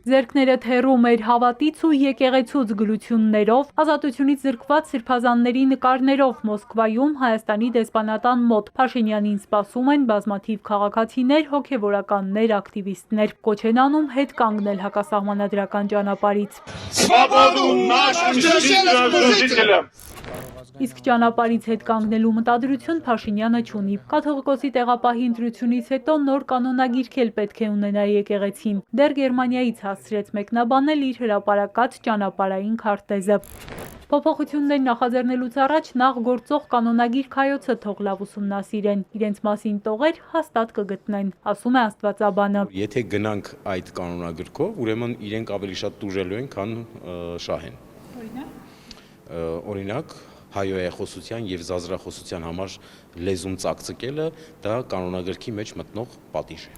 Ձեռքները թեռում էր հավատից ու եկեղեցուց գրություններով, ազատությունից զրկված սրբազանների նկարներով Մոսկվայում Հայաստանի դեսպանատան մոտ Փաշինյանին սպասում են բազմաթիվ քաղաքացիներ, հոգևորականներ, ակտիվիստներ, կոչ են անում հետ կանգնել հակասահմանադրական ճանապարհից։ Իսկ ճանապարհից հետ կանգնելու մտադրություն Փաշինյանը չունի։ Կաթողիկոսի տեղապահի ընտրությունից հետո նոր կանոնագիրք էլ պետք է ունենա եկեղեցին։ Դեռ Գերմանիայից հասցրեց մեկնաբանել իր հրապարակած ճանապարհային քարտեզը։ Փոփոխություններ նախաձեռնելուց առաջ նախ գործող կանոնագիր հայոցը թող լավ ուսումնասիրեն, իրենց մասին տողեր հաստատ կգտնեն, ասում է աստվածաբանը։ Եթե գնանք այդ կանոնագրքով, ուրեմն իրենք ավելի շատ տուժելու են, քան շահեն։ Օրինակ, հայոյախոսության եւ զազրախոսության համար լեզուն ծակծկելը դա կանոնագրքի մեջ մտնող պատիժ է։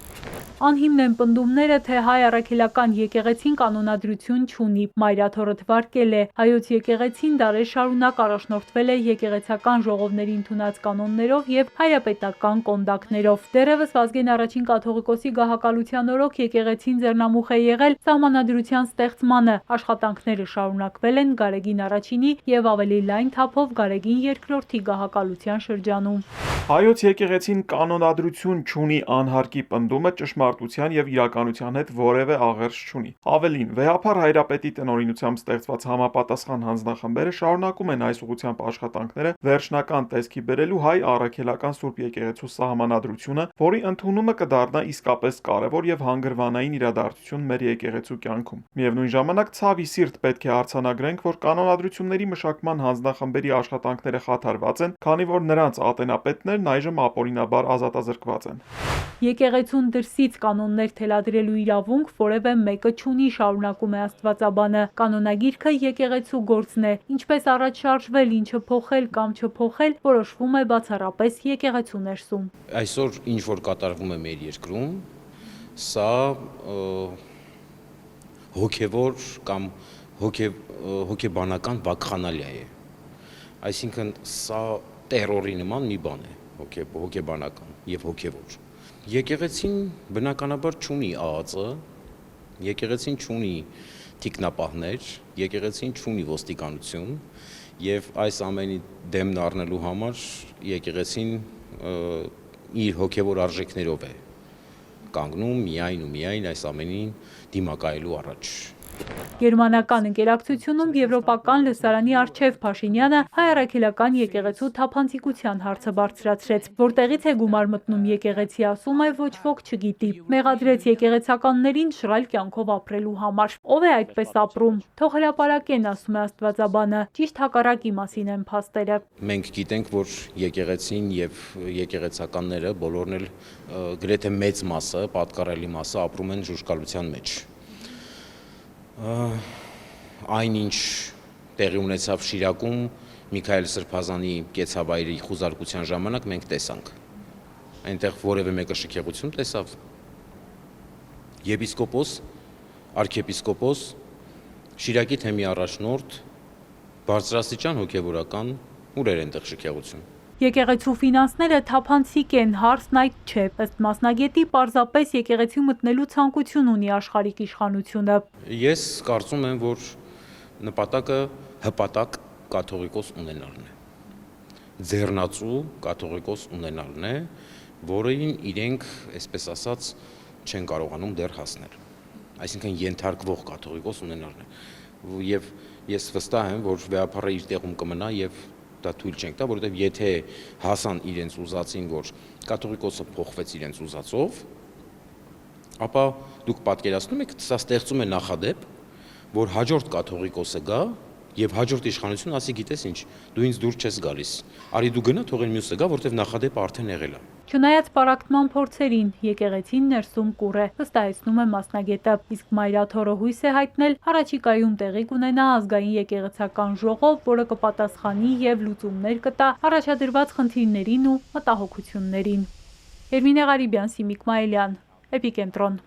Անհիմն են պնդումները, թե հայ առաքելական եկեղեցին կանոնադրություն չունի։ Մայրաթորը թվարկել է, հայոց եկեղեցին դարեր շարունակ առաջնորդվել է եկեղեցական ժողովների ընդունած կանոններով եւ հայրապետական կոնդակներով։ Դեռևս Վազգեն առաջին կաթողիկոսի գահակալության օրոք եկեղեցին ձեռնամուխ է եղել սահմանադրության ստեղծմանը։ Աշխատանքները շարունակվել են Գարեգին առաջինի եւ ավելի լայն թափով Գարեգին երկրորդի գահակալության շրջանում։ Հայոց եկեղեցին կանոնադրություն չունի անհարկի պնդումը ճշմարտության եւ իրականության հետ որևէ աղերս չունի։ Ավելին, վեհափառ հայրապետի տնօրինությամբ ստեղծված համապատասխան հանձնախմբերը շարունակում են այս ուղղությամբ աշխատանքները վերջնական տեսքի բերելու հայ առաքելական Սուրբ եկեղեցու սահմանադրությունը, որի ընդունումը կդառնա իսկապես կարևոր եւ հանգրվանային իրադարձություն մեր եկեղեցու կյանքում։ Միևնույն ժամանակ ցավի սիրտ պետք է արձանագրենք, որ կանոնադրությունների մշակման հանձնախմբերի աշխատանքները խաթարված են, քանի որ նրանց ատենապետներն այժմ ապօրինաբար ազատազրկված են։ Եկեղեցուն դրսից կանոններ թելադրելու իրավունք որևէ մեկը չունի, շարունակում է աստվածաբանը։ Կանոնագիրքը եկեղեցու գործն է, ինչպես առաջ շարժվել, ինչը փոխել կամ չփոխել, որոշվում է բացառապես եկեղեցու ներսում։ Այսօր ինչ որ կատարվում է մեր երկրում, սա հոգևոր կամ հոգեբանական վակխանալիա է։ Այսինքն սա տերորի նման մի բան է, հոգեբանական եւ հոգևոր։ Եկեղեցին բնականաբար չունի ԱԱԾ, եկեղեցին չունի թիկնապահներ, եկեղեցին չունի ոստիկանություն եւ այս ամենի դեմն առնելու համար եկեղեցին իր հոգևոր արժեքներով է կանգնում միայն ու միայն այս ամենին դիմակայելու առաջ։ Գերմանական ընկերակցությունում եվրոպական լսարանի առջև Փաշինյանը հայ առաքելական եկեղեցու թափանցիկության հարցը բարձրացրեց, որտեղից է գումար մտնում եկեղեցի, ասում է, ոչ ոք չգիտի։ Մեղադրեց եկեղեցականներին շռայլ կյանքով ապրելու համար։ Ով է այդպես ապրում։ Թող հրապարակեն, ասում է աստվածաբանը, ճիշտ հակառակի մասին են փաստերը։ Մենք գիտենք, որ եկեղեցին եւ եկեղեցականները բոլորն էլ գրեթե մեծ մասը, պատկառելի մասը ապրում են ժուժկալության մեջ։ Այնինչ տեղի ունեցավ Շիրակում Միքայել Սրբազանի կեցավայրի խուզարկության ժամանակ մենք տեսանք։ Այնտեղ որևէ մեկը շքեղություն տեսավ։ Եպիսկոպոս, արքեպիսկոպոս, Շիրակի թեմի առաջնորդ, բարձրաստիճան հոգևորական ուր էր այնտեղ շքեղություն։ Եկեղեցու ֆինանսները թափանցիկ են, հարցն այդ չէ, ըստ մասնագետի պարզապես եկեղեցի մտնելու ցանկություն ունի աշխարհիկ իշխանությունը։ Ես կարծում եմ, որ նպատակը հպատակ կաթողիկոս ունենալն է։ Ձեռնածու կաթողիկոս ունենալն է, որին իրենք, այսպես ասած, չեն կարողանում դեռ հասնել։ Այսինքն ենթարկվող կաթողիկոս ունենալն է։ Եվ ես վստահ եմ, որ վեհափառը իր տեղում կմնա եւ դա թույլ չենք տա, որովհետև եթե հասան իրենց ուզածին, որ կաթողիկոսը փոխվեց իրենց ուզածով, ապա դուք պատկերացնում եք, սա ստեղծում է նախադեպ, որ հաջորդ կաթողիկոսը գա եւ հաջորդ իշխանություն ասի, գիտես ինչ, դու ինձ դուր չես գալիս։ Արի դու գնա, թող այն մյուսը գա, որովհետև նախադեպը արդեն եղել է։ Չնայած պարակտման փորձերին, եկեղեցին ներսում կուռ է, վստահեցնում է մասնագետը, իսկ Մայրաթորը հույս է հայտնել առաջիկայում տեղի կունենա ազգային եկեղեցական ժողով, որը կպատասխանի եւ լուծումներ կտա առաջադրված խնդիրներին ու մտահոգություններին։ Էրմինե Ղարիբյան, Սիմիկ Մայիլյան, Էպիկենտրոն։